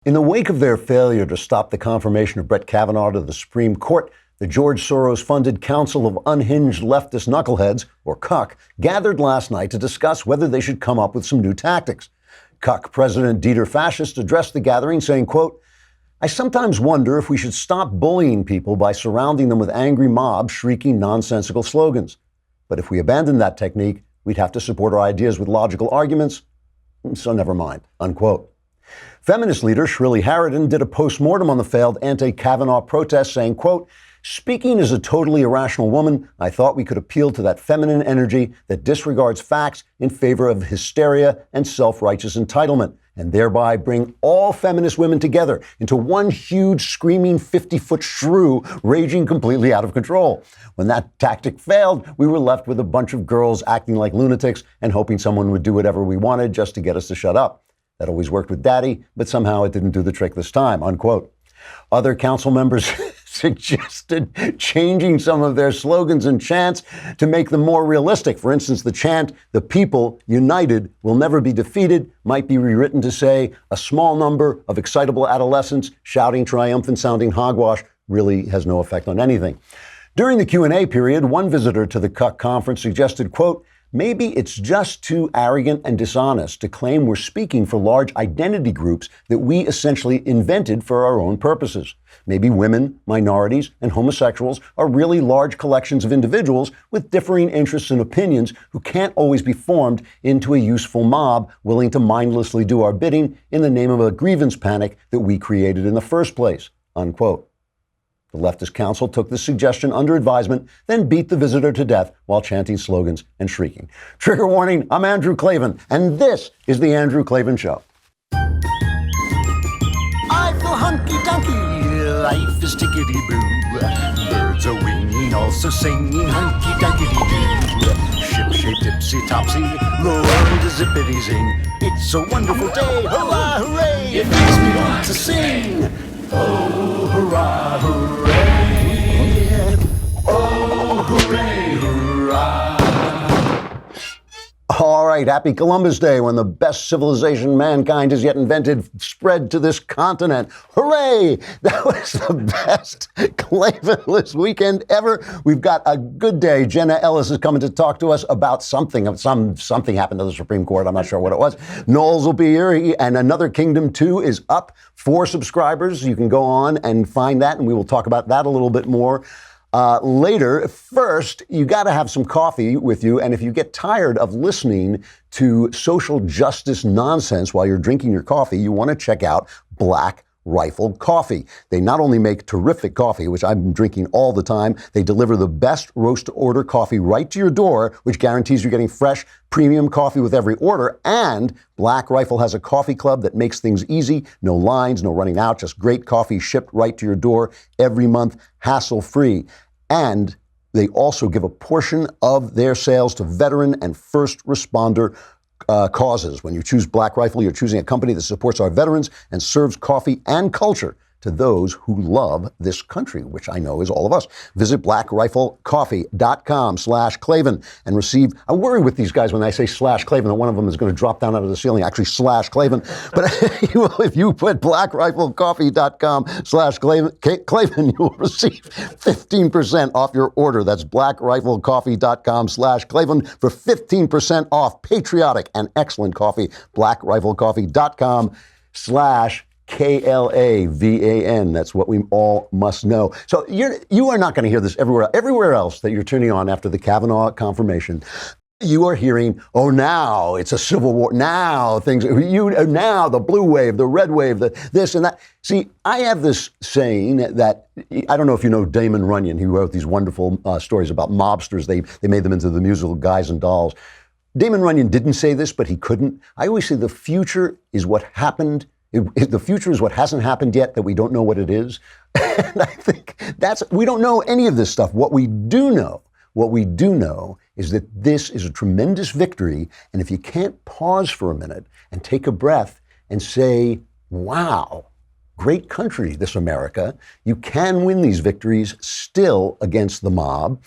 In the wake of their failure to stop the confirmation of Brett Kavanaugh to the Supreme Court, the George Soros-funded Council of Unhinged Leftist Knuckleheads, or CUCK, gathered last night to discuss whether they should come up with some new tactics. CUCK President Dieter Fascist addressed the gathering saying, quote, "I sometimes wonder if we should stop bullying people by surrounding them with angry mobs shrieking nonsensical slogans. But if we abandon that technique, we'd have to support our ideas with logical arguments, so never mind," unquote. Feminist leader Shrilly Harridan did a postmortem on the failed anti-Kavanaugh protest saying, quote, "Speaking as a totally irrational woman, I thought we could appeal to that feminine energy that disregards facts in favor of hysteria and self-righteous entitlement, and thereby bring all feminist women together into one huge screaming 50-foot shrew raging completely out of control. When that tactic failed, we were left with a bunch of girls acting like lunatics and hoping someone would do whatever we wanted just to get us to shut up. That always worked with Daddy, but somehow it didn't do the trick this time," unquote. Other council members suggested changing some of their slogans and chants to make them more realistic. For instance, the chant, "The people, united, will never be defeated," might be rewritten to say, "A small number of excitable adolescents shouting triumphant-sounding hogwash really has no effect on anything." During the Q&A period, one visitor to the CUCK conference suggested, quote, "Maybe it's just too arrogant and dishonest to claim we're speaking for large identity groups that we essentially invented for our own purposes. Maybe women, minorities, and homosexuals are really large collections of individuals with differing interests and opinions who can't always be formed into a useful mob willing to mindlessly do our bidding in the name of a grievance panic that we created in the first place," unquote. The leftist council took this suggestion under advisement, then beat the visitor to death while chanting slogans and shrieking. Trigger warning, I'm Andrew Klavan, and this is The Andrew Klavan Show. I feel hunky-dunky, life is tickety-boo. Birds are winging, also singing hunky-dunky-doo. Ship-shaped, tipsy-topsy, the world is zippity-zing. It's a wonderful day, hurrah, hooray, it makes me want to sing. Oh, hurrah, hooray! Oh, hooray, hurrah! All right, happy Columbus Day, when the best civilization mankind has yet invented spread to this continent. Hooray! That was the best Klavanless weekend ever. We've got a good day. Jenna Ellis is coming to talk to us about something. Something happened to the Supreme Court. I'm not sure what it was. Knowles will be here, and Another Kingdom 2 is up for subscribers. You can go on and find that, and we will talk about that a little bit more later. First, you got to have some coffee with you. And if you get tired of listening to social justice nonsense while you're drinking your coffee, you want to check out Black Rifle Coffee. They not only make terrific coffee, which I'm drinking all the time, they deliver the best roast-to-order coffee right to your door, which guarantees you're getting fresh, premium coffee with every order. And Black Rifle has a coffee club that makes things easy. No lines, no running out, just great coffee shipped right to your door every month, hassle-free. And they also give a portion of their sales to veteran and first responder causes. When you choose Black Rifle, you're choosing a company that supports our veterans and serves coffee and culture to those who love this country, which I know is all of us. Visit blackriflecoffee.com/Klavan and receive, I worry with these guys when I say /Klavan that one of them is going to drop down out of the ceiling, actually /Klavan. But if you put blackriflecoffee.com/Klavan, you will receive 15% off your order. That's blackriflecoffee.com/Klavan for 15% off patriotic and excellent coffee. blackriflecoffee.com/KLAVAN. That's what we all must know. So you are not going to hear this everywhere else that you're tuning on after the Kavanaugh confirmation. You are hearing, oh, now it's a civil war. Now now the blue wave, the red wave, the this and that. See, I have this saying that, I don't know if you know Damon Runyon. He wrote these wonderful stories about mobsters. They made them into the musical Guys and Dolls. Damon Runyon didn't say this, but he couldn't. I always say the future is what happened. The future is what hasn't happened yet that we don't know what it is. And I think we don't know any of this stuff. What we do know is that this is a tremendous victory. And if you can't pause for a minute and take a breath and say, wow, great country, this America, you can win these victories still against the mob.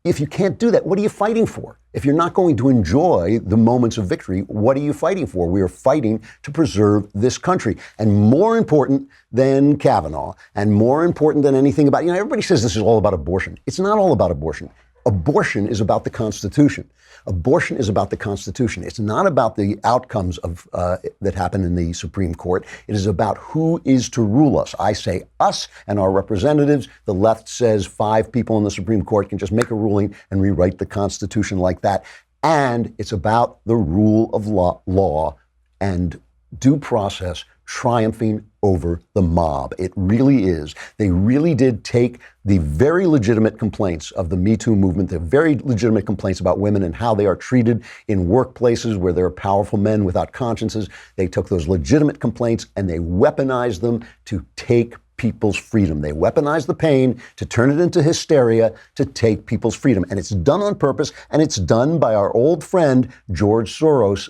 if you can't do that, what are you fighting for? If you're not going to enjoy the moments of victory, what are you fighting for? We are fighting to preserve this country. And more important than Kavanaugh, and more important than anything about, everybody says this is all about abortion. It's not all about abortion. Abortion is about the Constitution. Abortion is about the Constitution. It's not about the outcomes of that happen in the Supreme Court. It is about who is to rule us. I say us and our representatives. The left says 5 people in the Supreme Court can just make a ruling and rewrite the Constitution like that. And it's about the rule of law and due process triumphing over the mob. It really is. They really did take the very legitimate complaints of the Me Too movement, the very legitimate complaints about women and how they are treated in workplaces where there are powerful men without consciences. They took those legitimate complaints and they weaponized them to take people's freedom. They weaponize the pain to turn it into hysteria to take people's freedom. And it's done on purpose, and it's done by our old friend, George Soros.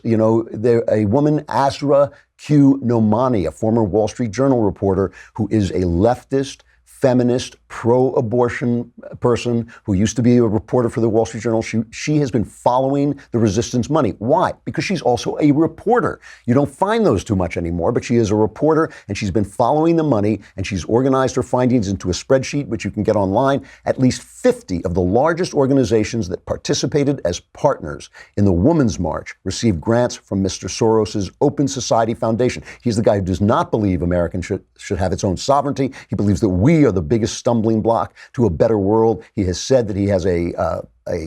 A woman, Asra Q. Nomani, a former Wall Street Journal reporter who is a leftist, feminist, pro-abortion person who used to be a reporter for the Wall Street Journal. She has been following the resistance money. Why? Because she's also a reporter. You don't find those too much anymore, but she is a reporter, and she's been following the money, and she's organized her findings into a spreadsheet, which you can get online. At least 50 of the largest organizations that participated as partners in the Women's March received grants from Mr. Soros's Open Society Foundation. He's the guy who does not believe America should have its own sovereignty. He believes that we are the biggest stumbling block to a better world. He has said that he has a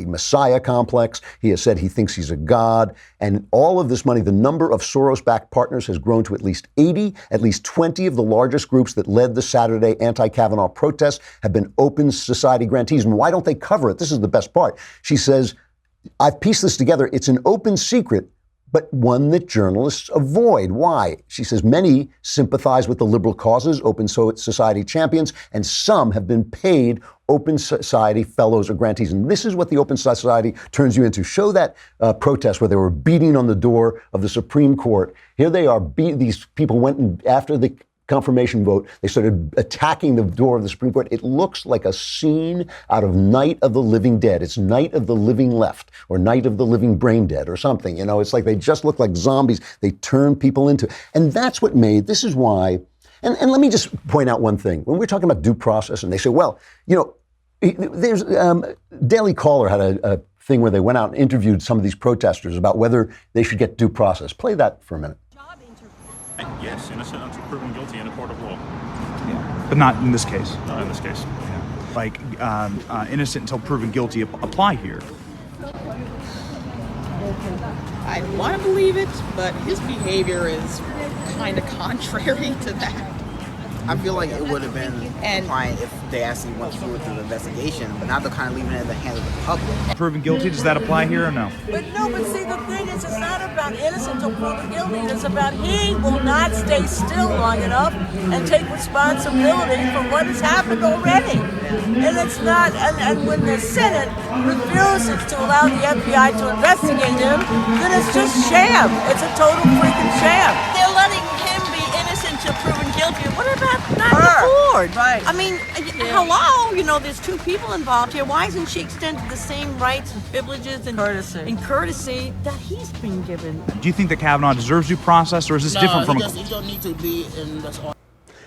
messiah complex. He has said he thinks he's a god. And all of this money, the number of Soros-backed partners has grown to at least 80. At least 20 of the largest groups that led the Saturday anti-Kavanaugh protests have been Open Society grantees. And why don't they cover it? This is the best part. She says, I've pieced this together. It's an open secret, but one that journalists avoid. Why? She says many sympathize with the liberal causes, Open Society champions, and some have been paid Open Society fellows or grantees. And this is what the Open Society turns you into. Show that protest where they were beating on the door of the Supreme Court. Here they are. These people went and after the confirmation vote, they started attacking the door of the Supreme Court. It looks like a scene out of Night of the Living Dead. It's Night of the Living Left or Night of the Living Brain Dead or something. It's like they just look like zombies. They turn people into. And that's what this is why. And let me just point out one thing. When we're talking about due process and they say, well, there's Daily Caller had a thing where they went out and interviewed some of these protesters about whether they should get due process. Play that for a minute. Yes, innocent until proven guilty in a court of law. Yeah, but not in this case. Not in this case. Yeah. Like, innocent until proven guilty apply here. I want to believe it, but his behavior is kind of contrary to that. I feel like it would have been compliant if they actually went through with the investigation, but now they're kind of leaving it in the hands of the public. Proven guilty, does that apply here or no? But see, the thing is, it's not about innocent or proven guilty. It's about he will not stay still long enough and take responsibility for what has happened already. And it's not, and when the Senate refuses to allow the FBI to investigate him, then it's just sham. It's a total freaking sham. They're letting him be innocent till proven guilty. What about not the board? Right. I mean, hello, there's 2 people involved here. Why isn't she extended the same rights and privileges and courtesy that he's been given? Do you think that Kavanaugh deserves due process, or is this different from he don't need to be in this.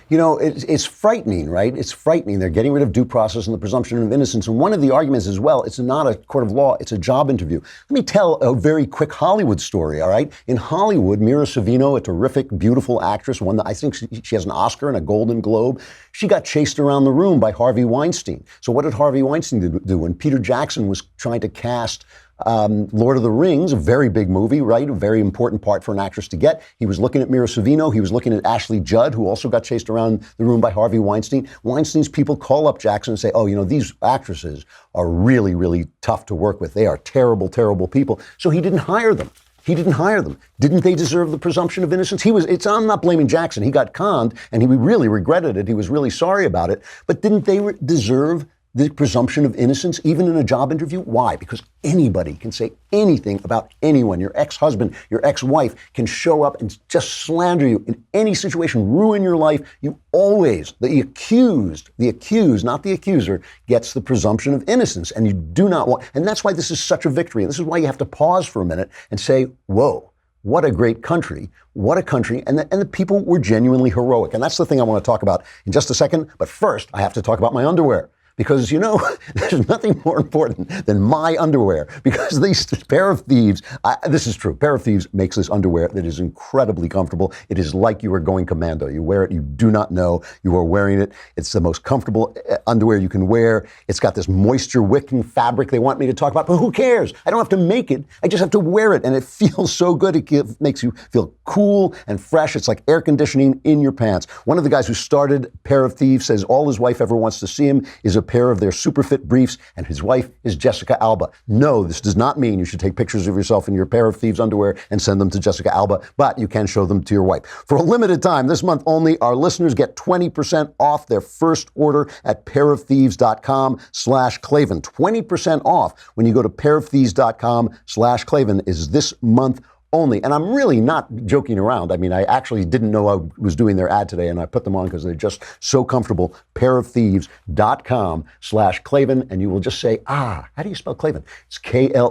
It's frightening, right? It's frightening. They're getting rid of due process and the presumption of innocence. And one of the arguments as well, it's not a court of law, it's a job interview. Let me tell a very quick Hollywood story, all right? In Hollywood, Mira Sorvino, a terrific, beautiful actress, one that I think she has an Oscar and a Golden Globe, she got chased around the room by Harvey Weinstein. So what did Harvey Weinstein do? When Peter Jackson was trying to cast Lord of the Rings, a very big movie, right? A very important part for an actress to get. He was looking at Mira Sorvino. He was looking at Ashley Judd, who also got chased around the room by Harvey Weinstein. Weinstein's people call up Jackson and say, these actresses are really, really tough to work with. They are terrible, terrible people. So he didn't hire them. Didn't they deserve the presumption of innocence? I'm not blaming Jackson. He got conned and he really regretted it. He was really sorry about it. But didn't they deserve the presumption of innocence, even in a job interview? Why? Because anybody can say anything about anyone. Your ex-husband, your ex-wife can show up and just slander you in any situation, ruin your life. You always, the accused, not the accuser, gets the presumption of innocence. And you do not want, and that's why this is such a victory. And this is why you have to pause for a minute and say, whoa. What a great country. What a country. And the people were genuinely heroic. And that's the thing I want to talk about in just a second. But first, I have to talk about my underwear. Because, you know, there's nothing more important than my underwear. Because these pair of thieves, this is true, pair of thieves makes this underwear that is incredibly comfortable. It is like you are going commando. You wear it, you do not know you are wearing it. It's the most comfortable underwear you can wear. It's got this moisture-wicking fabric they want me to talk about. But who cares? I don't have to make it. I just have to wear it. And it feels so good. It makes you feel cool and fresh. It's like air conditioning in your pants. One of the guys who started Pair of Thieves says all his wife ever wants to see him is a pair of their super fit briefs, and his wife is Jessica Alba. No, this does not mean you should take pictures of yourself in your Pair of Thieves underwear and send them to Jessica Alba, but you can show them to your wife. For a limited time, this month only, our listeners get 20% off their first order at pairofthieves.com/Klavan. 20% off when you go to pairofthieves.com/Klavan is this month only. And I'm really not joking around. I mean, I actually didn't know I was doing their ad today, and I put them on because they're just so comfortable. Pairofthieves.com/Klavan, and you will just say, how do you spell Klavan? It's Klavan.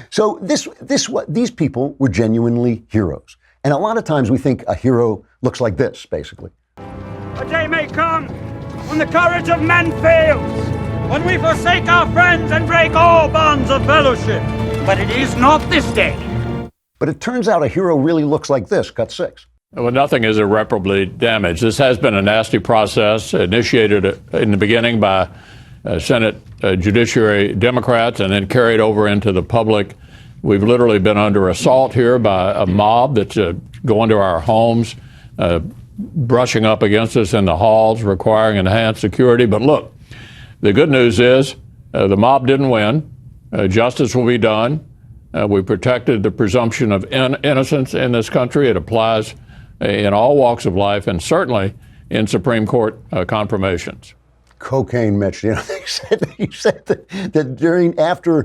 So these people were genuinely heroes. And a lot of times we think a hero looks like this, basically. A day may come when the courage of men fails, when we forsake our friends and break all bonds of fellowship. But it is not this day. But it turns out a hero really looks like this. Cut 6. Well, nothing is irreparably damaged. This has been a nasty process, initiated in the beginning by Senate Judiciary Democrats and then carried over into the public. We've literally been under assault here by a mob that's going to our homes, brushing up against us in the halls, requiring enhanced security. But look, the good news is the mob didn't win. Justice will be done. We protected the presumption of innocence in this country. It applies in all walks of life, and certainly in Supreme Court confirmations. Cocaine, Mitch. You know, you said that after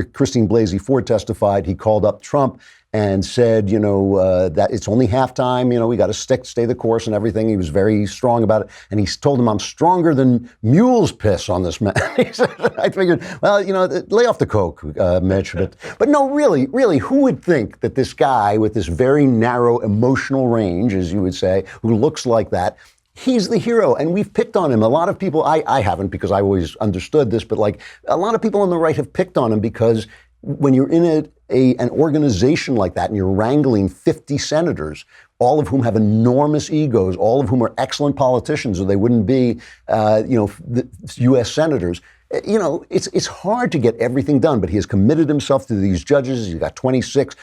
Christine Blasey Ford testified, he called up Trump and said, that it's only halftime, we got to stay the course and everything. He was very strong about it. And he told him, I'm stronger than mule's piss on this man. He said, I figured, well, lay off the coke, Mitch. But no, really, who would think that this guy with this very narrow emotional range, as you would say, who looks like that, he's the hero, and we've picked on him. A lot of people, I haven't because I always understood this, but like a lot of people on the right have picked on him because when you're in an organization like that and you're wrangling 50 senators, all of whom have enormous egos, all of whom are excellent politicians, or they wouldn't be, the U.S. senators. It's hard to get everything done, but he has committed himself to these judges. He's got 26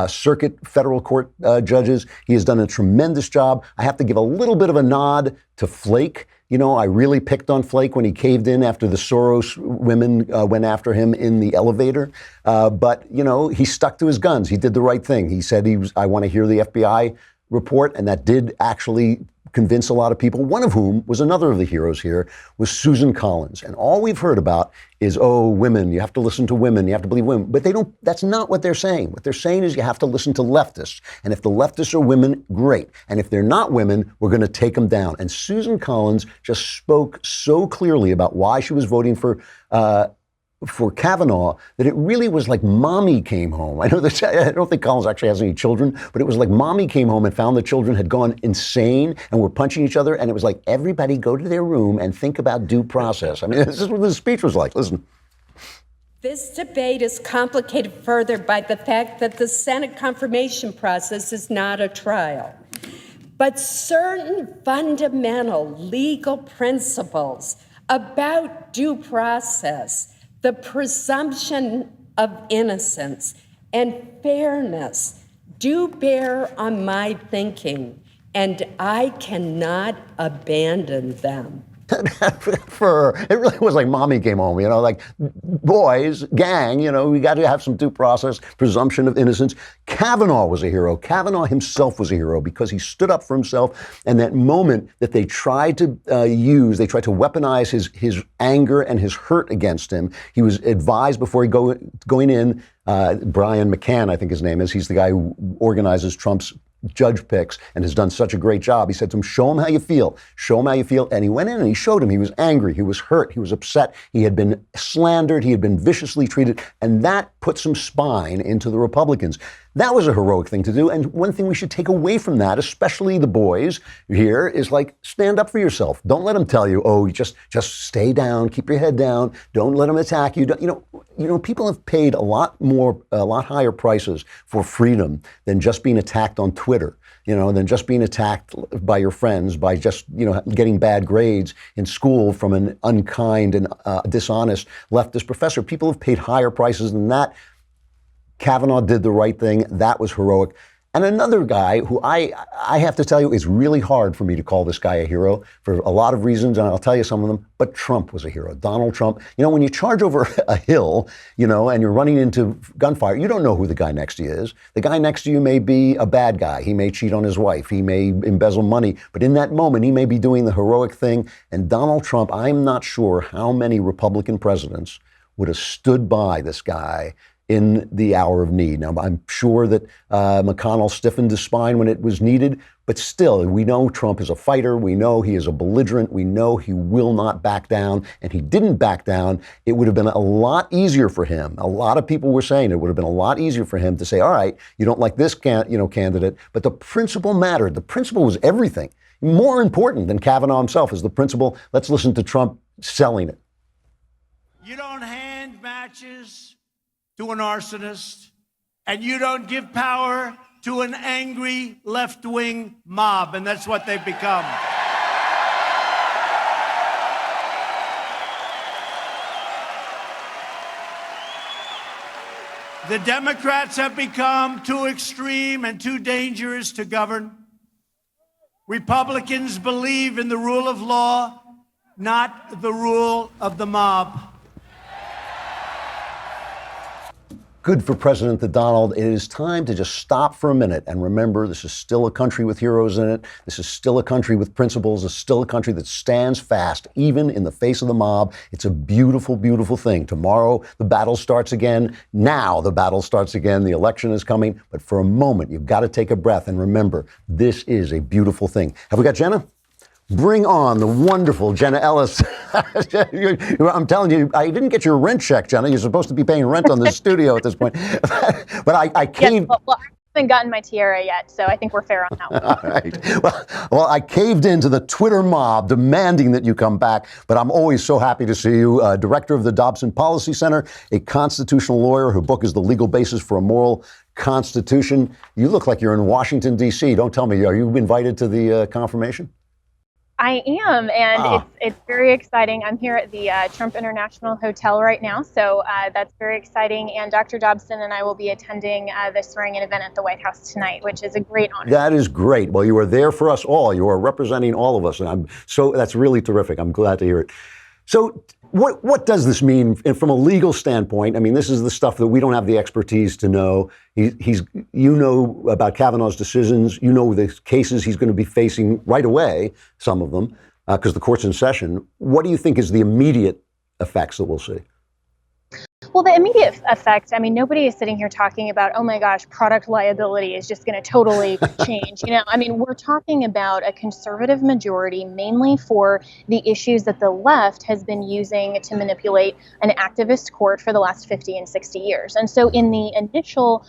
circuit federal court judges. He has done a tremendous job. I have to give a little bit of a nod to Flake. I really picked on Flake when he caved in after the Soros women went after him in the elevator. But he stuck to his guns. He did the right thing. He said I want to hear the FBI report, and that did actually convince a lot of people, one of whom was another of the heroes here, was Susan Collins. And all we've heard about is, women, you have to listen to women, you have to believe women. But that's not what they're saying. What they're saying is you have to listen to leftists. And if the leftists are women, great. And if they're not women, we're going to take them down. And Susan Collins just spoke so clearly about why she was voting for Kavanaugh, that it really was like mommy came home. I don't think Collins actually has any children, but it was like mommy came home and found the children had gone insane and were punching each other. And it was like, everybody go to their room and think about due process. I mean, this is what the speech was like. Listen. This debate is complicated further by the fact that the Senate confirmation process is not a trial. But certain fundamental legal principles about due process, the presumption of innocence and fairness do bear on my thinking, and I cannot abandon them. for it really was like mommy came home, like boys, gang, we got to have some due process, presumption of innocence. Kavanaugh was a hero. Kavanaugh himself was a hero because he stood up for himself. And that moment that they tried to they tried to weaponize his anger and his hurt against him. He was advised before going in, Brian McCann, I think his name is. He's the guy who organizes Trump's judge picks and has done such a great job. He said to him, show him how you feel. Show him how you feel. And he went in and he showed him he was angry. He was hurt. He was upset. He had been slandered. He had been viciously treated. And that put some spine into the Republicans. That was a heroic thing to do. And one thing we should take away from that, especially the boys here, is like, stand up for yourself. Don't let them tell you, oh, just stay down, keep your head down. Don't let them attack you. People have paid a lot higher prices for freedom than just being attacked on Twitter, than just being attacked by your friends, by just, getting bad grades in school from an unkind and dishonest leftist professor. People have paid higher prices than that. Kavanaugh did the right thing. That was heroic. And another guy who I have to tell you, it's really hard for me to call this guy a hero for a lot of reasons, and I'll tell you some of them, but Trump was a hero. Donald Trump. When you charge over a hill, and you're running into gunfire, you don't know who the guy next to you is. The guy next to you may be a bad guy. He may cheat on his wife. He may embezzle money. But in that moment, he may be doing the heroic thing. And Donald Trump, I'm not sure how many Republican presidents would have stood by this guy in the hour of need. Now, I'm sure that McConnell stiffened his spine when it was needed, but still, we know Trump is a fighter. We know he is a belligerent. We know he will not back down, and he didn't back down. It would have been a lot easier for him. A lot of people were saying it would have been a lot easier for him to say, all right, you don't like this candidate, but the principle mattered. The principle was everything. More important than Kavanaugh himself is the principle. Let's listen to Trump selling it. You don't hand matches to an arsonist, and you don't give power to an angry left-wing mob, and that's what they've become. The Democrats have become too extreme and too dangerous to govern. Republicans believe in the rule of law, not the rule of the mob. Good for President Donald. It is time to just stop for a minute and remember this is still a country with heroes in it. This is still a country with principles. It's still a country that stands fast, even in the face of the mob. It's a beautiful, beautiful thing. Tomorrow, the battle starts again. Now the battle starts again. The election is coming. But for a moment, you've got to take a breath and remember, this is a beautiful thing. Have we got Jenna? Bring on the wonderful Jenna Ellis. I'm telling you, I didn't get your rent check, Jenna. You're supposed to be paying rent on this studio at this point. But I caved. Yes, well, I haven't gotten my tiara yet, so I think we're fair on that one. All right. Well, I caved into the Twitter mob demanding that you come back, but I'm always so happy to see you. Director of the Dobson Policy Center, a constitutional lawyer. Her book is The Legal Basis for a Moral Constitution. You look like you're in Washington, D.C. Don't tell me. Are you invited to the confirmation? I am, and it's very exciting. I'm here at the Trump International Hotel right now, so that's very exciting. And Dr. Dobson and I will be attending the swearing-in event at the White House tonight, which is a great honor. That is great. Well, you are there for us all. You are representing all of us, and that's really terrific. I'm glad to hear it. So what does this mean from a legal standpoint? I mean, this is the stuff that we don't have the expertise to know. You know about Kavanaugh's decisions. You know the cases he's going to be facing right away, some of them, because the court's in session. What do you think is the immediate effects that we'll see? Well, the immediate effect, I mean, nobody is sitting here talking about, oh my gosh, product liability is just going to totally change. I mean, we're talking about a conservative majority, mainly for the issues that the left has been using to manipulate an activist court for the last 50 and 60 years. And so in the initial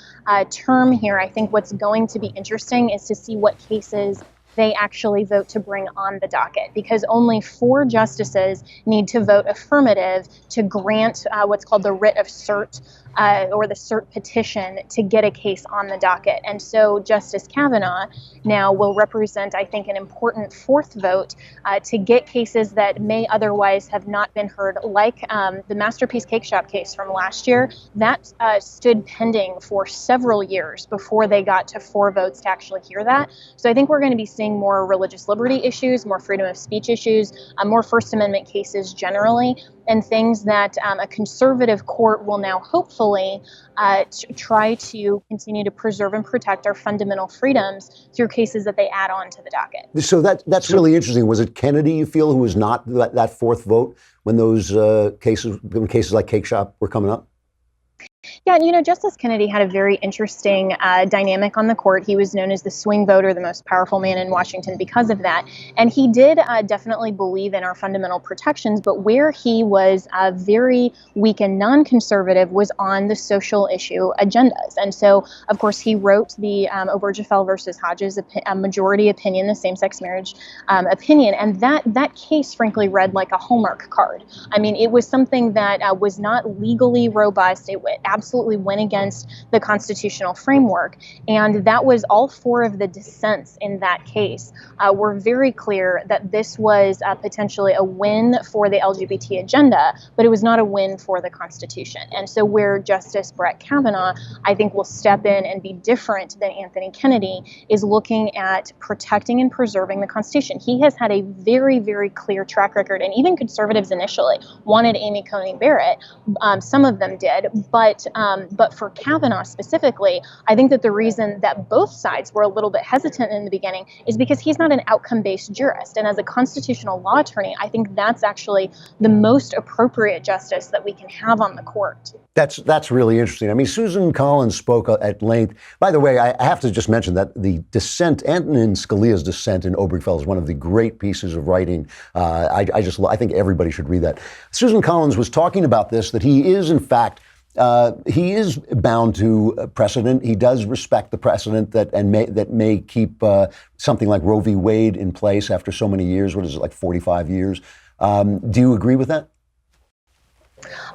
term here, I think what's going to be interesting is to see what cases they actually vote to bring on the docket, because only 4 justices need to vote affirmative to grant what's called the writ of cert or the cert petition to get a case on the docket. And so Justice Kavanaugh now will represent, I think, an important fourth vote to get cases that may otherwise have not been heard, like the Masterpiece Cake Shop case from last year. That stood pending for several years before they got to 4 votes to actually hear that. So I think we're going to be seeing more religious liberty issues, more freedom of speech issues, more First Amendment cases generally, and things that a conservative court will now hopefully try to continue to preserve and protect our fundamental freedoms through cases that they add on to the docket. So that's really interesting. Was it Kennedy, you feel, who was not that fourth vote when those cases like Cake Shop were coming up? Yeah, you know, Justice Kennedy had a very interesting dynamic on the court. He was known as the swing voter, the most powerful man in Washington because of that. And he did definitely believe in our fundamental protections, but where he was very weak and non-conservative was on the social issue agendas. And so, of course, he wrote the Obergefell versus Hodges majority opinion, the same-sex marriage opinion. And that case, frankly, read like a Hallmark card. I mean, it was something that was not legally robust. It absolutely went against the constitutional framework. And that was all 4 of the dissents in that case were very clear that this was potentially a win for the LGBT agenda, but it was not a win for the Constitution. And so where Justice Brett Kavanaugh, I think, will step in and be different than Anthony Kennedy is looking at protecting and preserving the Constitution. He has had a very, very clear track record, and even conservatives initially wanted Amy Coney Barrett. Some of them did, but for Kavanaugh specifically, I think that the reason that both sides were a little bit hesitant in the beginning is because he's not an outcome-based jurist. And as a constitutional law attorney, I think that's actually the most appropriate justice that we can have on the court. That's really interesting. I mean, Susan Collins spoke at length. By the way, I have to just mention that the dissent, Antonin Scalia's dissent in Obergefell, is one of the great pieces of writing. I think everybody should read that. Susan Collins was talking about this, that he is, in fact, he is bound to precedent. He does respect the precedent that may keep something like Roe v. Wade in place after so many years. What is it, like 45 years? Do you agree with that?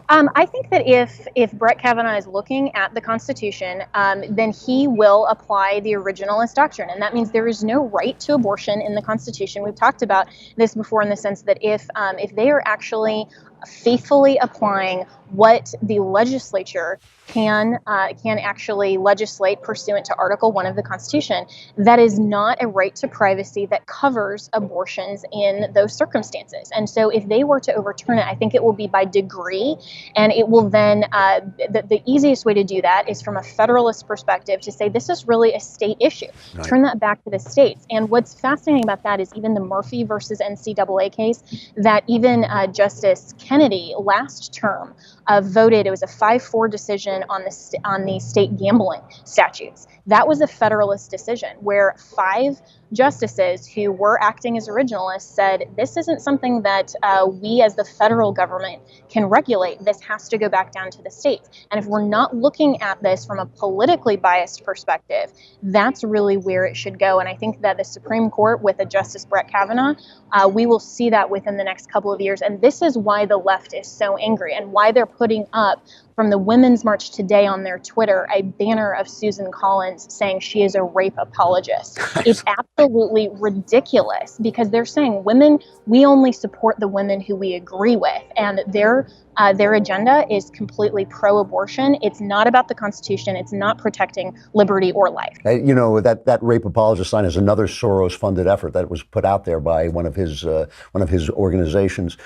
I think that if Brett Kavanaugh is looking at the Constitution, then he will apply the originalist doctrine. And that means there is no right to abortion in the Constitution. We've talked about this before in the sense that if they are actually faithfully applying what the legislature can actually legislate pursuant to Article 1 of the Constitution, that is not a right to privacy that covers abortions in those circumstances. And so if they were to overturn it, I think it will be by degree, and it will then, the easiest way to do that is from a federalist perspective to say this is really a state issue. Right. Turn that back to the states. And what's fascinating about that is even the Murphy versus NCAA case that even Justice Kennedy last term voted, it was a 5-4 decision on the state gambling statutes. That was a federalist decision where 5 justices who were acting as originalists said, this isn't something that we as the federal government can regulate. This has to go back down to the states. And if we're not looking at this from a politically biased perspective, that's really where it should go. And I think that the Supreme Court with a Justice Brett Kavanaugh, we will see that within the next couple of years. And this is why the left is so angry and why they're putting up from the Women's March today on their Twitter a banner of Susan Collins saying she is a rape apologist. It's absolutely ridiculous because they're saying we only support the women who we agree with, and their agenda is completely pro-abortion. It's not about the Constitution. It's not protecting liberty or life. You know, that rape apologist sign is another Soros-funded effort that was put out there by one of his organizations.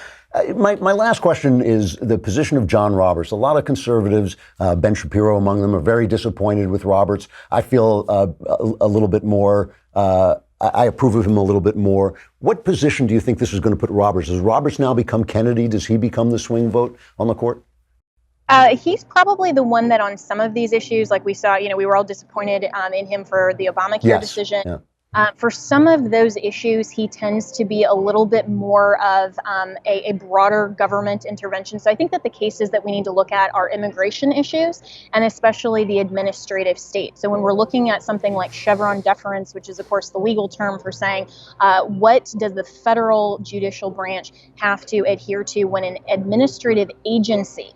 My last question is the position of John Roberts. A lot of conservatives, Ben Shapiro among them, are very disappointed with Roberts. I feel a little bit more, I approve of him a little bit more. What position do you think this is going to put Roberts? Does Roberts now become Kennedy? Does he become the swing vote on the court? He's probably the one that on some of these issues, like we saw, we were all disappointed in him for the Obamacare decision. Yeah. For some of those issues, he tends to be a little bit more of a broader government intervention. So I think that the cases that we need to look at are immigration issues, and especially the administrative state. So when we're looking at something like Chevron deference, which is, of course, the legal term for saying what does the federal judicial branch have to adhere to when an administrative agency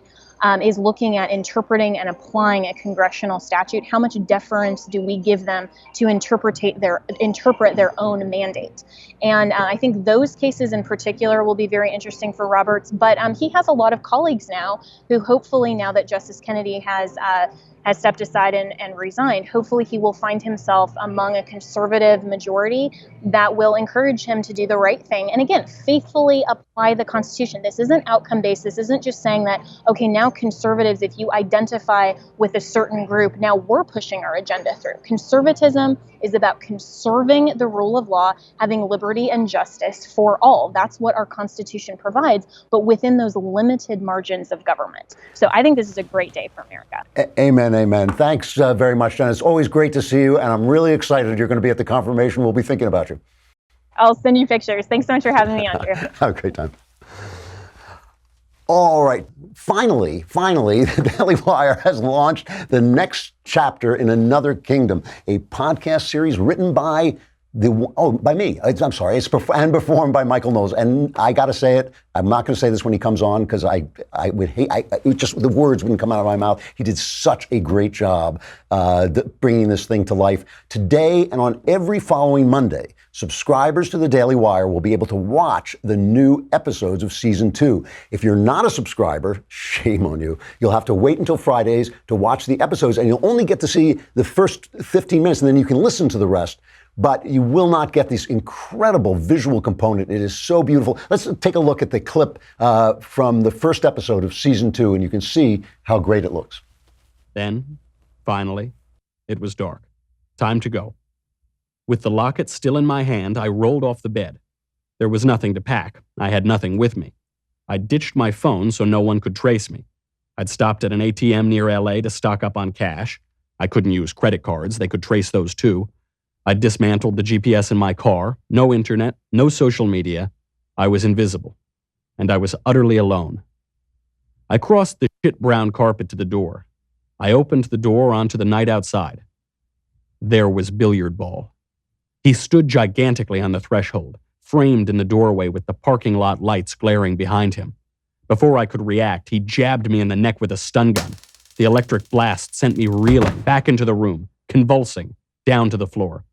is looking at interpreting and applying a congressional statute. How much deference do we give them to interpret their own mandate? And I think those cases in particular will be very interesting for Roberts. But he has a lot of colleagues now who hopefully, now that Justice Kennedy has stepped aside and resigned, hopefully he will find himself among a conservative majority that will encourage him to do the right thing. And again, faithfully apply the Constitution. This isn't outcome-based. This isn't just saying that, okay, now conservatives, if you identify with a certain group, now we're pushing our agenda through. Conservatism is about conserving the rule of law, having liberty and justice for all. That's what our Constitution provides, but within those limited margins of government. So I think this is a great day for America. Amen, amen. Thanks very much, Jenna. It's always great to see you, and I'm really excited you're going to be at the confirmation. We'll be thinking about you. I'll send you pictures. Thanks so much for having me on, Drew. Have a great time. All right. Finally, the Daily Wire has launched the next chapter in Another Kingdom, a podcast series written by by me. I'm sorry. It's and performed by Michael Knowles. And I got to say it. I'm not going to say this when he comes on because I would hate. Just the words wouldn't come out of my mouth. He did such a great job bringing this thing to life. Today and on every following Monday, subscribers to the Daily Wire will be able to watch the new episodes of Season 2. If you're not a subscriber, shame on you. You'll have to wait until Fridays to watch the episodes, and you'll only get to see the first 15 minutes, and then you can listen to the rest. But you will not get this incredible visual component. It is so beautiful. Let's take a look at the clip from the first episode of Season 2, and you can see how great it looks. Then, finally, it was dark. Time to go. With the locket still in my hand, I rolled off the bed. There was nothing to pack. I had nothing with me. I ditched my phone so no one could trace me. I'd stopped at an ATM near LA to stock up on cash. I couldn't use credit cards. They could trace those too. I dismantled the GPS in my car. No internet, no social media. I was invisible. And I was utterly alone. I crossed the shit brown carpet to the door. I opened the door onto the night outside. There was Billiard Ball. He stood gigantically on the threshold, framed in the doorway with the parking lot lights glaring behind him. Before I could react, he jabbed me in the neck with a stun gun. The electric blast sent me reeling back into the room, convulsing, down to the floor.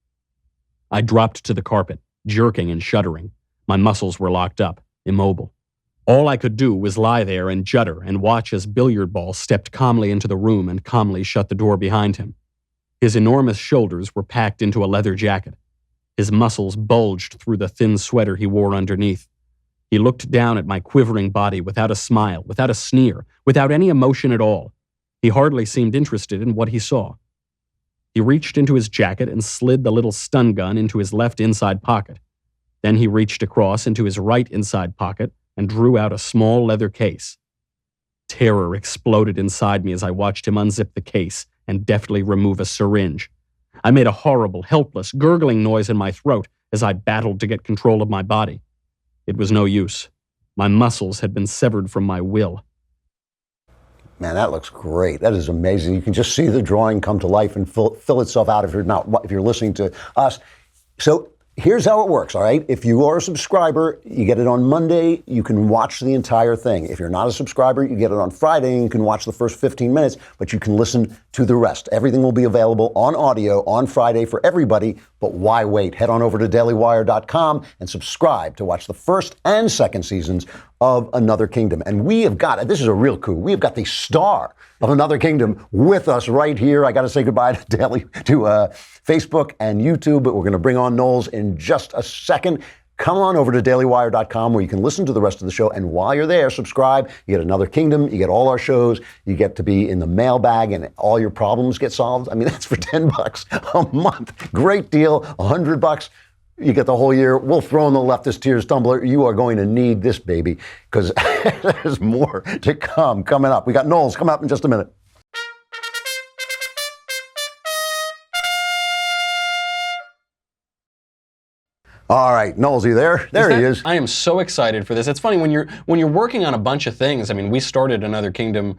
I dropped to the carpet, jerking and shuddering. My muscles were locked up, immobile. All I could do was lie there and judder and watch as Billiard Ball stepped calmly into the room and calmly shut the door behind him. His enormous shoulders were packed into a leather jacket. His muscles bulged through the thin sweater he wore underneath. He looked down at my quivering body without a smile, without a sneer, without any emotion at all. He hardly seemed interested in what he saw. He reached into his jacket and slid the little stun gun into his left inside pocket. Then he reached across into his right inside pocket and drew out a small leather case. Terror exploded inside me as I watched him unzip the case and deftly remove a syringe. I made a horrible, helpless, gurgling noise in my throat as I battled to get control of my body. It was no use. My muscles had been severed from my will. Man, that looks great. That is amazing. You can just see the drawing come to life and fill itself out if you're listening to us. So here's how it works, all right? If you are a subscriber, you get it on Monday, you can watch the entire thing. If you're not a subscriber, you get it on Friday and you can watch the first 15 minutes, but you can listen to the rest. Everything will be available on audio on Friday for everybody, but why wait? Head on over to dailywire.com and subscribe to watch the first and second seasons of Another Kingdom. And we have got, this is a real coup, we have got the star of Another Kingdom with us right here. I got to say goodbye to Facebook and YouTube, but we're going to bring on Knowles in just a second. Come on over to dailywire.com where you can listen to the rest of the show. And while you're there, subscribe. You get Another Kingdom. You get all our shows. You get to be in the mailbag and all your problems get solved. I mean, that's for $10 a month. Great deal. $100. You get the whole year. We'll throw in the leftist tears tumbler. You are going to need this, baby, because there's more to come coming up. We got Knowles coming up in just a minute. All right, Knowles, are you there? There he is. I am so excited for this. It's funny when you're working on a bunch of things. I mean, we started Another Kingdom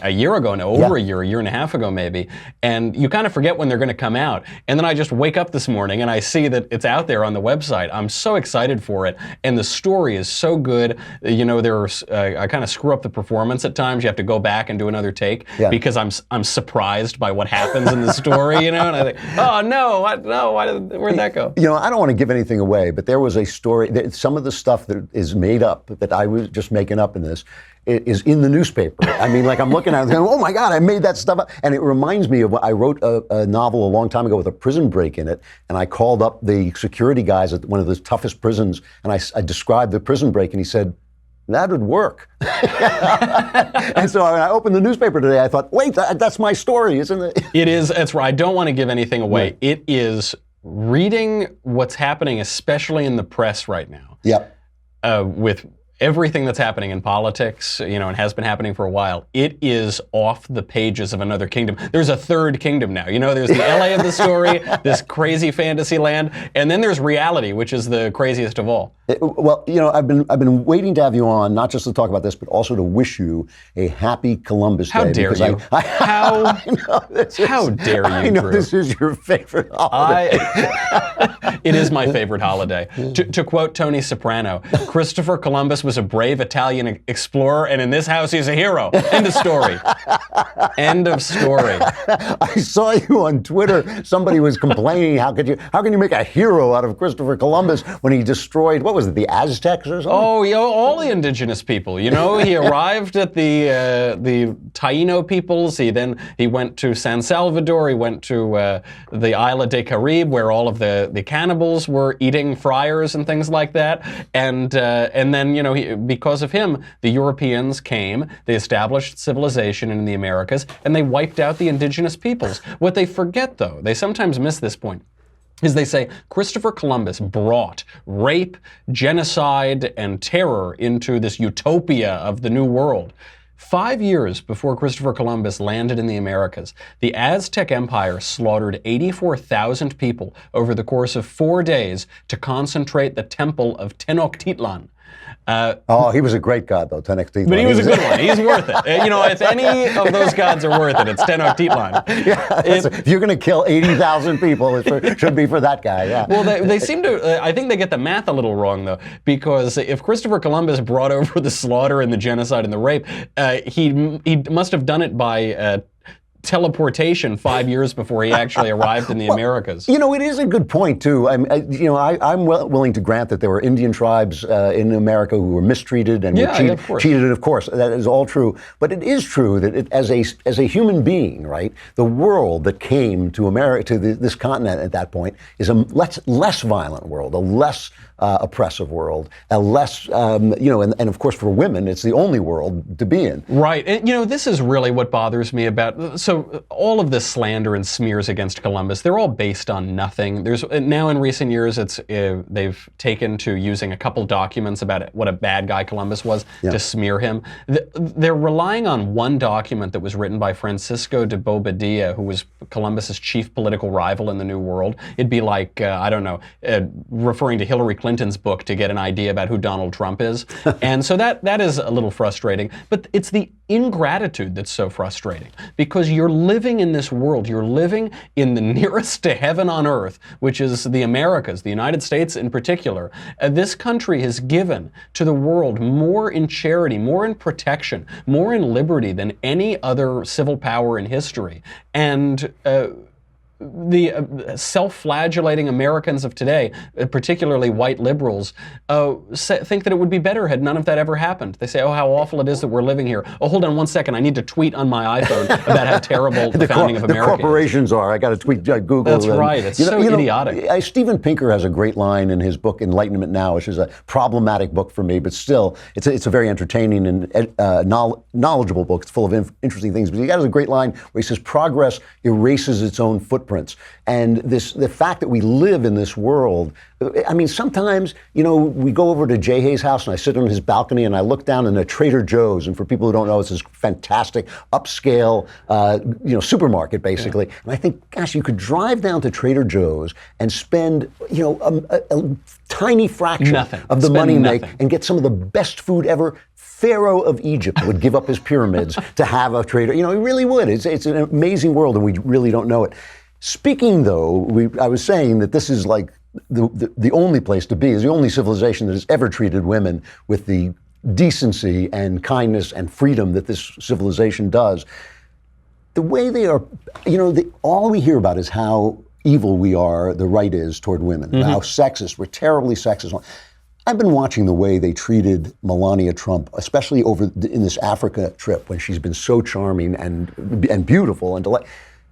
a year ago, no, over a year and a half ago maybe, and you kind of forget when they're going to come out. And then I just wake up this morning and I see that it's out there on the website. I'm so excited for it, and the story is so good. You know, I kind of screw up the performance at times. You have to go back and do another take because I'm surprised by what happens in the story. You know, and I think, oh no, where'd that go? You know, I don't want to give anything away, but there was a story. Some of the stuff that is made up that I was just making up in this is in the newspaper. I mean, like I'm looking at it going, oh my God, I made that stuff up. And it reminds me of I wrote a novel a long time ago with a prison break in it. And I called up the security guys at one of the toughest prisons. And I described the prison break and he said, that would work. And so when I opened the newspaper today, I thought, wait, that's my story, isn't it? It is. That's right. I don't want to give anything away. Right. It is reading what's happening, especially in the press right now. With everything that's happening in politics, you know, and has been happening for a while, it is off the pages of Another Kingdom. There's a third kingdom now. You know, there's the LA of the story, this crazy fantasy land, and then there's reality, which is the craziest of all. Well, you know, I've been waiting to have you on, not just to talk about this, but also to wish you a happy Columbus Day. How dare you? How dare you, I know Drew? this is your favorite holiday. It is my favorite holiday. To quote Tony Soprano, Christopher Columbus was a brave Italian explorer, and in this house he's a hero. End of story. End of story. I saw you on Twitter. Somebody was complaining, how can you make a hero out of Christopher Columbus when he destroyed, what was it, the Aztecs or something? Oh, you know, all the indigenous people. You know, he arrived at the Taino peoples. He went to San Salvador. He went to the Isla de Caribe, where all of the cannibals were eating friars and things like that. And then, you know, because of him, the Europeans came. They established civilization in the Americas, and they wiped out the indigenous peoples. What they forget, though, they sometimes miss this point, is they say Christopher Columbus brought rape, genocide, and terror into this utopia of the New World. 5 years before Christopher Columbus landed in the Americas, the Aztec Empire slaughtered 84,000 people over the course of 4 days to concentrate the temple of Tenochtitlan. He was a great god, though, Tenochtitlan. But he was a good one. He's worth it. You know, if any of those gods are worth it, it's Tenochtitlan. If you're going to kill 80,000 people, it should be for that guy, yeah. Well, they seem to, I think they get the math a little wrong, though, because if Christopher Columbus brought over the slaughter and the genocide and the rape, he must have done it by teleportation 5 years before he actually arrived in the Americas. You know, it is a good point, too. I'm willing to grant that there were Indian tribes in America who were mistreated and were cheated, of course. That is all true. But it is true that as a human being, right, the world that came to America, to this continent at that point, is a less violent world, a less oppressive world, a less, and of course for women, it's the only world to be in. Right. And, you know, this is really what bothers me about, so all of this slander and smears against Columbus, they're all based on nothing. There's now in recent years, they've taken to using a couple documents about what a bad guy Columbus was to smear him. They're relying on one document that was written by Francisco de Bobadilla, who was Columbus's chief political rival in the New World. It'd be like, referring to Hillary Clinton's book to get an idea about who Donald Trump is. And so that is a little frustrating. But it's the ingratitude that's so frustrating, because you're living in this world, you're living in the nearest to heaven on earth, which is the Americas, the United States in particular. This country has given to the world more in charity, more in protection, more in liberty than any other civil power in history. And the self-flagellating Americans of today, particularly white liberals, think that it would be better had none of that ever happened. They say, oh, how awful it is that we're living here. Oh, hold on one second. I need to tweet on my iPhone about how terrible the founding of America is. The corporations are. I got to tweet Google. That's right. It's so idiotic. Steven Pinker has a great line in his book, Enlightenment Now, which is a problematic book for me, but still, it's a very entertaining and knowledgeable book. It's full of interesting things. But he has a great line where he says, progress erases its own footprint. footprints. And the fact that we live in this world, I mean, sometimes, we go over to Jay Hayes' house and I sit on his balcony and I look down in a Trader Joe's. And for people who don't know, it's this fantastic upscale, supermarket, basically. Yeah. And I think, gosh, you could drive down to Trader Joe's and spend, a tiny fraction of the money you make and get some of the best food ever. Pharaoh of Egypt would give up his pyramids to have a trader. He really would. It's an amazing world, and we really don't know it. Speaking, though, I was saying that this is like the only place to be, is the only civilization that has ever treated women with the decency and kindness and freedom that this civilization does. The way they are, all we hear about is how evil we are, the right is toward women, how sexist, we're terribly sexist. I've been watching the way they treated Melania Trump, especially in this Africa trip when she's been so charming and beautiful and delightful.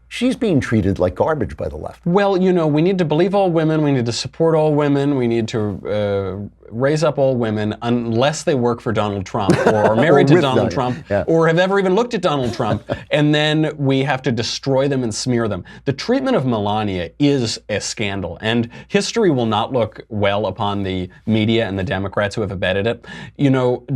She's being treated like garbage by the left. Well, we need to believe all women. We need to support all women. We need to raise up all women unless they work for Donald Trump or are married to Donald Trump or have ever even looked at Donald Trump. And then we have to destroy them and smear them. The treatment of Melania is a scandal. And history will not look well upon the media and the Democrats who have abetted it.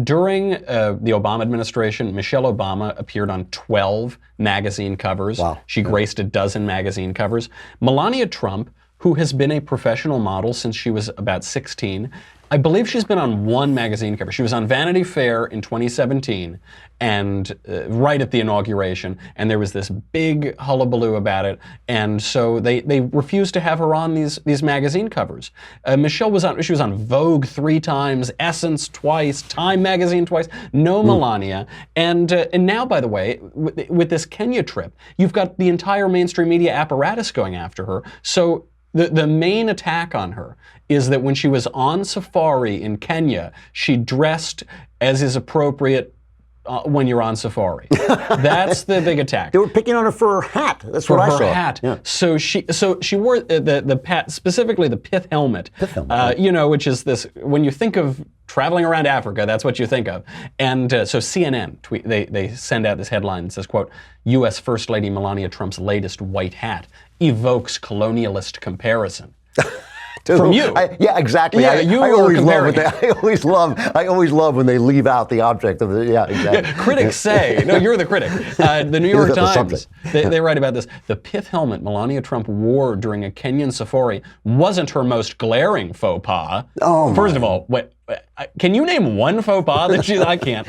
During the Obama administration, Michelle Obama appeared on 12 magazine covers. Wow. She graced a dozen magazine covers. Melania Trump, who has been a professional model since she was about 16, I believe she's been on one magazine cover. She was on Vanity Fair in 2017, and right at the inauguration, and there was this big hullabaloo about it, and so they refused to have her on these magazine covers. Michelle was on Vogue 3 times, Essence twice, Time magazine twice, no Melania, and now, by the way, with this Kenya trip, you've got the entire mainstream media apparatus going after her. So the main attack on her is that when she was on safari in Kenya, she dressed as is appropriate when you're on safari. That's the big attack. They were picking on her for her hat. That's what I saw. For her hat. Yeah. So she wore specifically the pith helmet. Pith helmet. Which is this, when you think of traveling around Africa, that's what you think of. And so CNN, they send out this headline that says, quote, U.S. First Lady Melania Trump's latest white hat evokes colonialist comparison. From you. Yeah, exactly. Yeah, I always love when they leave out the object of the, yeah, exactly. Yeah, critics say, no, you're the critic. The New York Times, they write about this. The pith helmet Melania Trump wore during a Kenyan safari wasn't her most glaring faux pas. Oh, First of all, can you name one faux pas that I can't.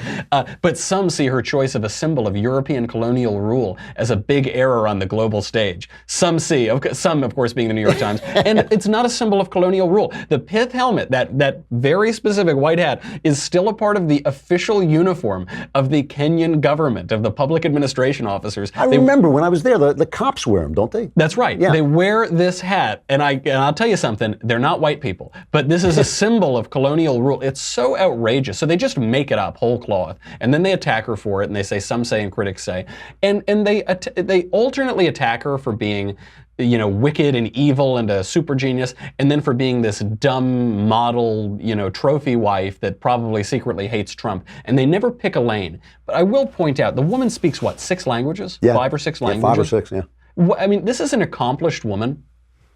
But some see her choice of a symbol of European colonial rule as a big error on the global stage. Some, of course, being the New York Times. And it's not a symbol of colonial rule. The pith helmet, that very specific white hat, is still a part of the official uniform of the Kenyan government, of the public administration officers. I remember when I was there, the cops wear them, don't they? That's right. Yeah. They wear this hat. And I'll tell you something, they're not white people. But this is a symbol of colonial rule. It's so outrageous. So they just make it up whole cloth, and then they attack her for it, and they say, some say and critics say, and they alternately attack her for being, wicked and evil and a super genius, and then for being this dumb model, trophy wife that probably secretly hates Trump. And they never pick a lane. But I will point out, the woman speaks 6 languages? Yeah. 5 or 6 languages? 5 or 6, yeah. I mean, this is an accomplished woman.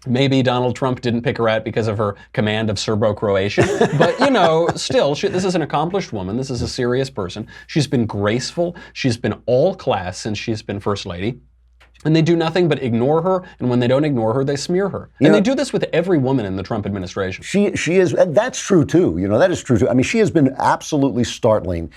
Maybe Donald Trump didn't pick her out because of her command of Serbo-Croatian, but still, this is an accomplished woman. This is a serious person. She's been graceful. She's been all class since she's been First Lady. And they do nothing but ignore her, and when they don't ignore her, they smear her. And they do this with every woman in the Trump administration. She is, that's true too. That is true too. I mean, she has been absolutely startling.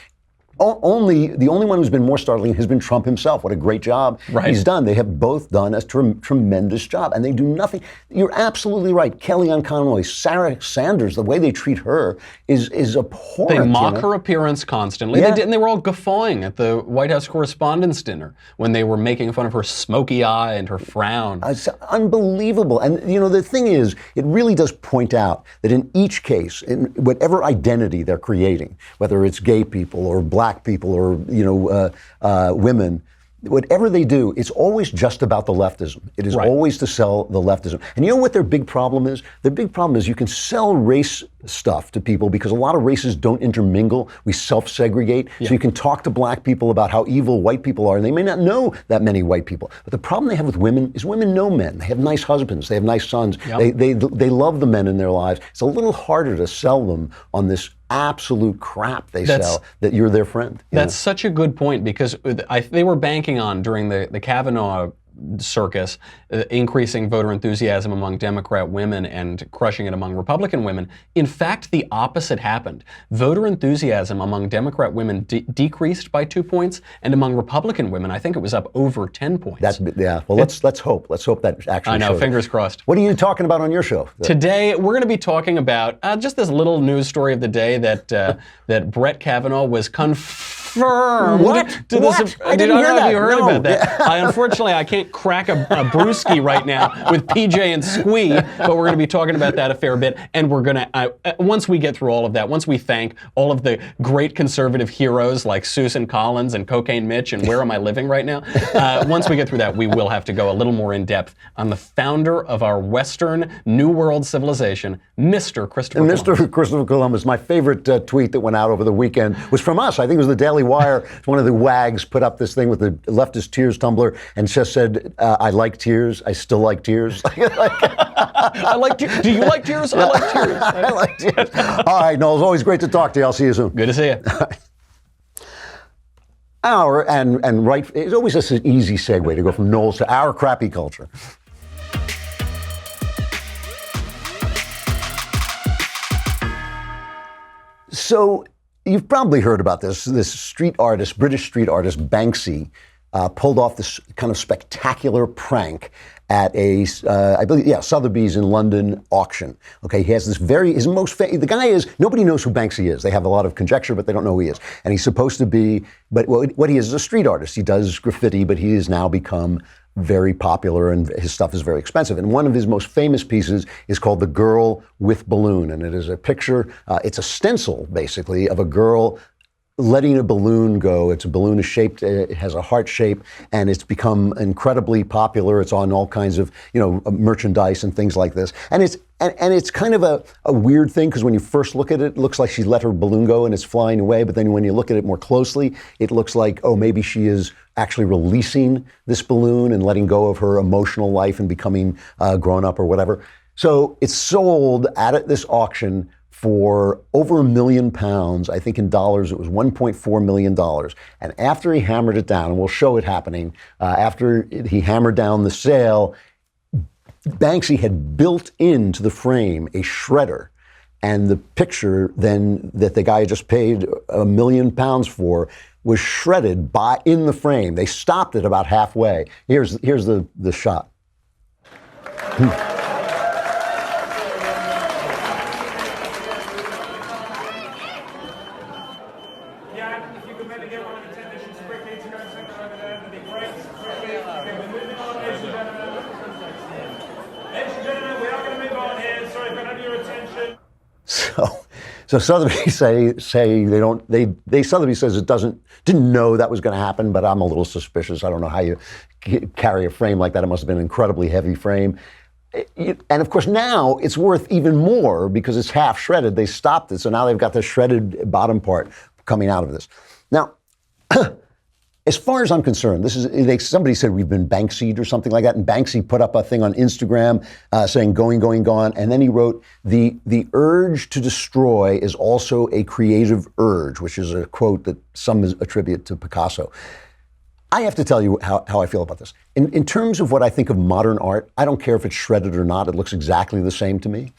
The only one who's been more startling has been Trump himself. What a great job he's done. They have both done a tremendous job, and they do nothing. You're absolutely right. Kellyanne Conway, Sarah Sanders, the way they treat her is abhorrent. They mock her appearance constantly. Yeah. They did, and they were all guffawing at the White House Correspondents' Dinner when they were making fun of her smoky eye and her frown. It's unbelievable. And the thing is, it really does point out that in each case, in whatever identity they're creating, whether it's gay people or black people or women, whatever they do, it's always just about the leftism. It is always to sell the leftism. And you know what their big problem is? Their big problem is you can sell race stuff to people because a lot of races don't intermingle. We self-segregate. So you can talk to black people about how evil white people are, and they may not know that many white people. But the problem they have with women is women know men. They have nice husbands. They have nice sons. They love the men in their lives. It's a little harder to sell them on this absolute crap they sell that you're their friend. That's such a good point, because they were banking on, during the Kavanaugh circus, increasing voter enthusiasm among Democrat women and crushing it among Republican women. In fact, the opposite happened. Voter enthusiasm among Democrat women decreased by 2 points, and among Republican women, I think it was up over 10 points. Well, let's hope. Let's hope that actually. I know. Shows. Fingers crossed. What are you talking about on your show today? We're going to be talking about just this little news story of the day that that Brett Kavanaugh was confirmed. What? I didn't hear that. Have you heard about that? Unfortunately, I can't crack a brewski right now with PJ and Squee, but we're going to be talking about that a fair bit. And we're going to, once we get through all of that, once we thank all of the great conservative heroes like Susan Collins and Cocaine Mitch and Where Am I Living Right Now, once we get through that, we will have to go a little more in depth on the founder of our Western New World civilization, Mr. Christopher Columbus. Mr. Christopher Columbus. My favorite tweet that went out over the weekend was from us. I think it was the Daily Wire. One of the wags put up this thing with the leftist tears tumbler and just said, I like tears. I still like tears. I like tears. Do you like tears? I like tears. I like tears. All right, Knowles, always great to talk to you. I'll see you soon. Good to see you. It's always just an easy segue to go from Knowles to our crappy culture. So you've probably heard about this. This British street artist, Banksy, pulled off this kind of spectacular prank at I believe, Sotheby's in London auction. Okay, he has this the guy is, nobody knows who Banksy is. They have a lot of conjecture, but they don't know who he is. And he's supposed to be, but what he is a street artist. He does graffiti, but he has now become very popular and his stuff is very expensive. And one of his most famous pieces is called The Girl with Balloon. And it is a picture, it's a stencil, basically, of a girl letting a balloon go. It's a balloon is shaped, it has a heart shape, and it's become incredibly popular. It's on all kinds of, merchandise and things like this. And it's kind of a weird thing, because when you first look at it, it looks like she let her balloon go and it's flying away. But then when you look at it more closely, it looks like, oh, maybe she is actually releasing this balloon and letting go of her emotional life and becoming grown up or whatever. So it's sold at this auction for over £1 million. I think in dollars it was $1.4 million. And after he hammered it down, and we'll show it happening, after he hammered down the sale, Banksy had built into the frame a shredder. And the picture then that the guy just paid £1 million for was shredded in the frame. They stopped it about halfway. Here's the shot. So Sotheby's Sotheby's says it didn't know that was going to happen, but I'm a little suspicious. I don't know how you carry a frame like that. It must have been an incredibly heavy frame. And of course now it's worth even more because it's half shredded. They stopped it, so now they've got the shredded bottom part coming out of this. Now, as far as I'm concerned, somebody said we've been Banksy'd or something like that, and Banksy put up a thing on Instagram saying going, gone, and then he wrote, the urge to destroy is also a creative urge, which is a quote that some attribute to Picasso. I have to tell you how I feel about this. In terms of what I think of modern art, I don't care if it's shredded or not, it looks exactly the same to me.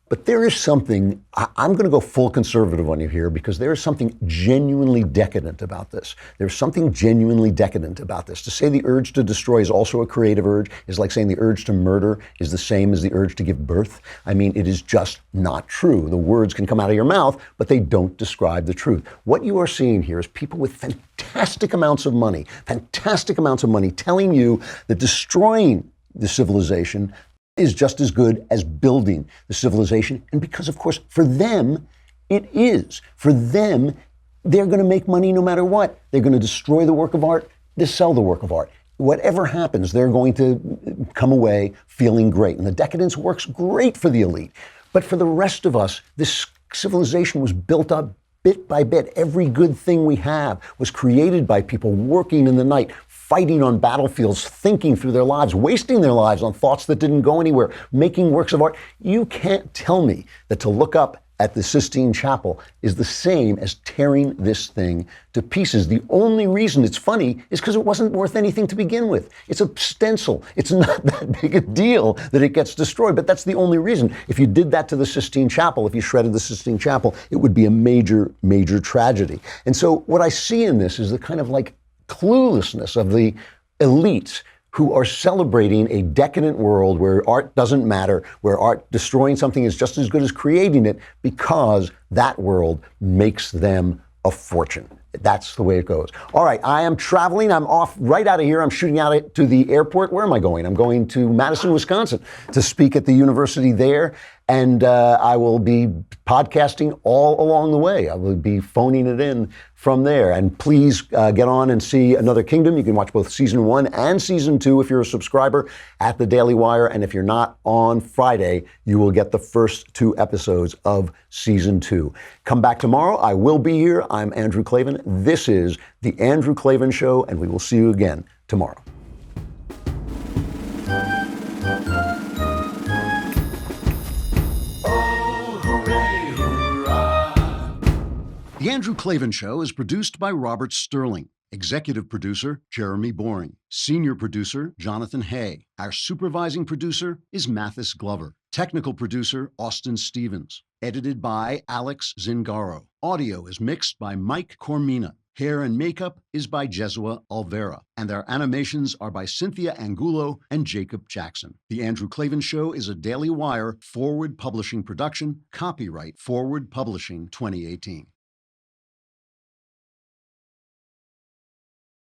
But there is something, I'm going to go full conservative on you here, because there is something genuinely decadent about this. There's something genuinely decadent about this. To say the urge to destroy is also a creative urge is like saying the urge to murder is the same as the urge to give birth. I mean, it is just not true. The words can come out of your mouth, but they don't describe the truth. What you are seeing here is people with fantastic amounts of money telling you that destroying the civilization is just as good as building the civilization. And because, of course, for them, it is. For them, they're going to make money no matter what. They're going to destroy the work of art, they sell the work of art. Whatever happens, they're going to come away feeling great. And the decadence works great for the elite. But for the rest of us, this civilization was built up bit by bit. Every good thing we have was created by people working in the night, fighting on battlefields, thinking through their lives, wasting their lives on thoughts that didn't go anywhere, making works of art. You can't tell me that to look up at the Sistine Chapel is the same as tearing this thing to pieces. The only reason it's funny is because it wasn't worth anything to begin with. It's a stencil. It's not that big a deal that it gets destroyed, but that's the only reason. If you did that to the Sistine Chapel, if you shredded the Sistine Chapel, it would be a major, major tragedy. And so what I see in this is the kind of like cluelessness of the elites who are celebrating a decadent world where art doesn't matter, where art destroying something is just as good as creating it, because that world makes them a fortune. That's the way it goes. All right, I am traveling. I'm off right out of here. I'm shooting out to the airport. Where am I going? I'm going to Madison, Wisconsin to speak at the university there. And I will be podcasting all along the way. I will be phoning it in from there. And please get on and see Another Kingdom. You can watch both season 1 and season 2 if you're a subscriber at the Daily Wire. And if you're not, on Friday, you will get the first 2 episodes of season 2. Come back tomorrow. I will be here. I'm Andrew Klavan. This is The Andrew Klavan Show, and we will see you again tomorrow. The Andrew Klavan Show is produced by Robert Sterling. Executive producer, Jeremy Boring. Senior producer, Jonathan Hay. Our supervising producer is Mathis Glover. Technical producer, Austin Stevens. Edited by Alex Zingaro. Audio is mixed by Mike Cormina. Hair and makeup is by Jesua Alvera. And our animations are by Cynthia Angulo and Jacob Jackson. The Andrew Klavan Show is a Daily Wire Forward Publishing production. Copyright Forward Publishing 2018.